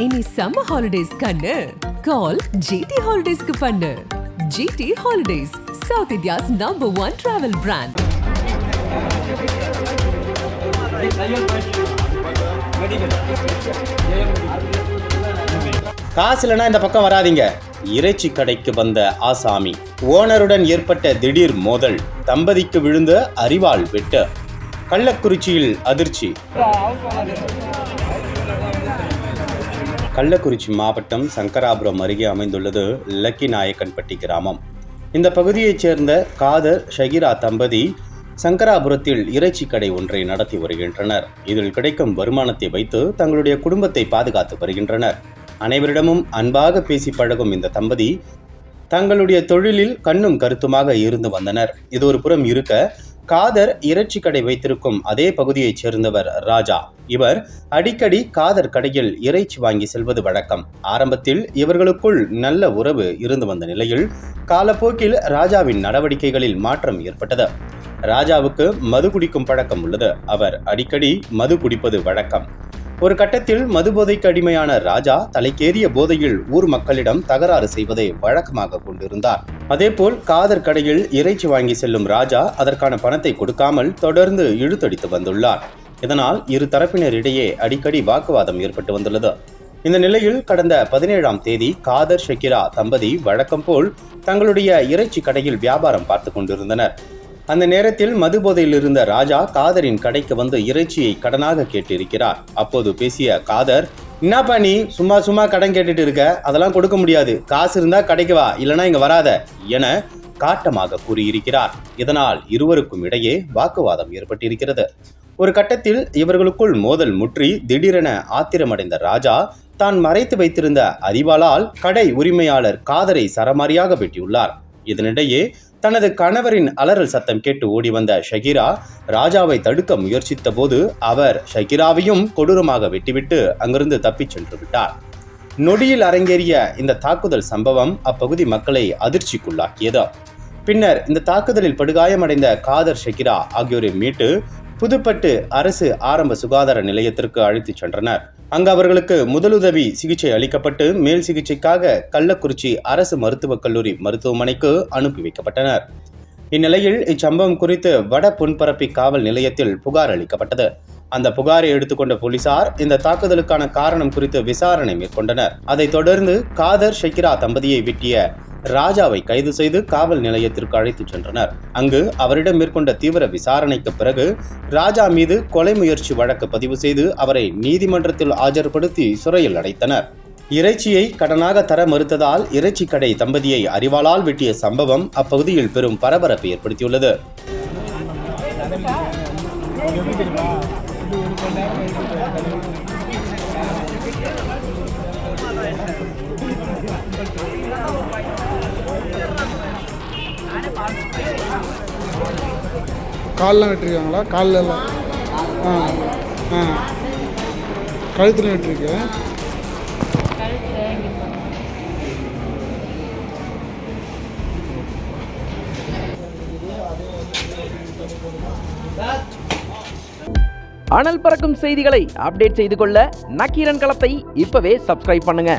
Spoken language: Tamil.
இனி சம்மர் ஹாலிடேஸ் கண்ணு கால் ஜிடி ஹாலிடேஸ்க்கு பண்ணு. GT holidays, south India's #1 travel brand. காசு இல்லைன்னா இந்த பக்கம் வராதீங்க. இறைச்சி கடைக்கு வந்த ஆசாமி, ஓனருடன் ஏற்பட்ட திடீர் மோதல், தம்பதிக்கு விழுந்த அரிவாள் வெட்டு. கள்ளக்குறிச்சியில் அதிர்ச்சி. கள்ளக்குறிச்சி மாவட்டம் சங்கராபுரம் அருகே அமைந்துள்ளது லக்கி நாயக்கன்பட்டி கிராமம். இந்த பகுதியைச் சேர்ந்த காதர் ஷகிரா தம்பதி சங்கராபுரத்தில் இறைச்சி கடை ஒன்றை நடத்தி வருகின்றனர். இதில் கிடைக்கும் வருமானத்தை வைத்து தங்களுடைய குடும்பத்தை பாதுகாத்து வருகின்றனர். அனைவரிடமும் அன்பாக பேசி பழகும் இந்த தம்பதி தங்களுடைய தொழிலில் கண்ணும் கருத்துமாக இருந்து வந்தனர். இது ஒரு புறம் இருக்க, காதர் இறைச்சி கடை வைத்திருக்கும் அதே பகுதியைச் சேர்ந்தவர் ராஜா. இவர் அடிக்கடி காதர் கடையில் இறைச்சி வாங்கி செல்வது வழக்கம். ஆரம்பத்தில் இவர்களுக்குள் நல்ல உறவு இருந்து வந்த நிலையில் காலப்போக்கில் ராஜாவின் நடவடிக்கைகளில் மாற்றம் ஏற்பட்டது. ராஜாவுக்கு மது குடிக்கும் பழக்கம் உள்ளது. அவர் அடிக்கடி மது குடிப்பது வழக்கம். ஒரு கட்டத்தில் மது போதைக்கு அடிமையான ராஜா தலைக்கேறிய போதையில் ஊர் மக்களிடம் தகராறு செய்வதை வழக்கமாக கொண்டிருந்தார். அதேபோல் காதர் கடையில் இறைச்சி வாங்கி செல்லும் ராஜா அதற்கான பணத்தை கொடுக்காமல் தொடர்ந்து இழுத்தடித்து வந்துள்ளார். இதனால் இரு தரப்பினரிடையே அடிக்கடி வாக்குவாதம் ஏற்பட்டு வந்துள்ளது. இந்த நிலையில் கடந்த 17ஆம் தேதி காதர் ஷகிரா தம்பதி வழக்கம் போல் தங்களுடைய இறைச்சி கடையில் வியாபாரம் பார்த்து கொண்டிருந்தனர். அந்த நேரத்தில் மது போதையில் இருந்த ராஜா காதரின் கடைக்கு வந்து இறைச்சியை கடனாக கேட்டிருக்கிறார். அப்போது பேசிய காதர், என்னப்பா நீ சும்மா கடன் கேட்டுட்டு இருக்க, அதெல்லாம் கொடுக்க முடியாது, காசு இருந்தா கடைக்கு வா, இல்லைன்னா இங்க வராத என காட்டமாக கூறியிருக்கிறார். இதனால் இருவருக்கும் இடையே வாக்குவாதம் ஏற்பட்டிருக்கிறது. ஒரு கட்டத்தில் இவர்களுக்குள் மோதல் முற்றி திடீரென ஆத்திரமடைந்த ராஜா தான் மறைத்து வைத்திருந்த அரிவாளால் கடை உரிமையாளர் காதரை சரமாரியாக வெட்டியுள்ளார். இதனிடையே தனது கணவரின் அலறல் சத்தம் கேட்டு ஓடி வந்த ஷகிரா ராஜாவை தடுக்க முயற்சித்த போது அவர் ஷகிராவையும் கொடூரமாக வெட்டிவிட்டு அங்கிருந்து தப்பிச் சென்று விட்டார். நொடியில் அரங்கேறிய இந்த தாக்குதல் சம்பவம் அப்பகுதி மக்களை அதிர்ச்சிக்குள்ளாக்கியது. பின்னர் இந்த தாக்குதலில் படுகாயமடைந்த காதர் ஷகிரா ஆகியோரை மீட்டு புதுப்பட்டு அரசு ஆரம்ப சுகாதார நிலையத்திற்கு அழைத்துச் சென்றனர். அங்கு அவர்களுக்கு முதலுதவி சிகிச்சை அளிக்கப்பட்டு மேல் சிகிச்சைக்காக கள்ளக்குறிச்சி அரசு மருத்துவக் கல்லூரி மருத்துவமனைக்கு அனுப்பி வைக்கப்பட்டனர். இந்நிலையில் இச்சம்பவம் குறித்து வட பொன்பரப்பி காவல் நிலையத்தில் புகார் அளிக்கப்பட்டது. அந்த புகாரை எடுத்துக்கொண்ட போலீசார் இந்த தாக்குதலுக்கான காரணம் குறித்து விசாரணை மேற்கொண்டனர். அதைத் தொடர்ந்து காதர் ஷகிரா தம்பதியை வெட்டிய ராஜாவை கைது செய்து காவல் நிலையத்திற்கு அழைத்துச் சென்றனர். அங்கு அவரிடம் மேற்கொண்ட தீவிர விசாரணைக்கு பிறகு ராஜா மீது கொலை முயற்சி வழக்கு பதிவு செய்து அவரை நீதிமன்றத்தில் ஆஜர்படுத்தி சிறையில் அடைத்தனர். இறைச்சியை கடனாக தர மறுத்ததால் இறைச்சி கடை தம்பதியை அரிவாளால் வெட்டிய சம்பவம் அப்பகுதியில் பெரும் பரபரப்பை ஏற்படுத்தியுள்ளது. கால்லாம் வெட்டிருக்காங்களா? காலில் எல்லாம் கழுத்தில் வெட்டிருக்கேன். அனல் பறக்கும் செய்திகளை அப்டேட் செய்து கொள்ள நக்கீரன் களத்தை இப்பவே சப்ஸ்கிரைப் பண்ணுங்க.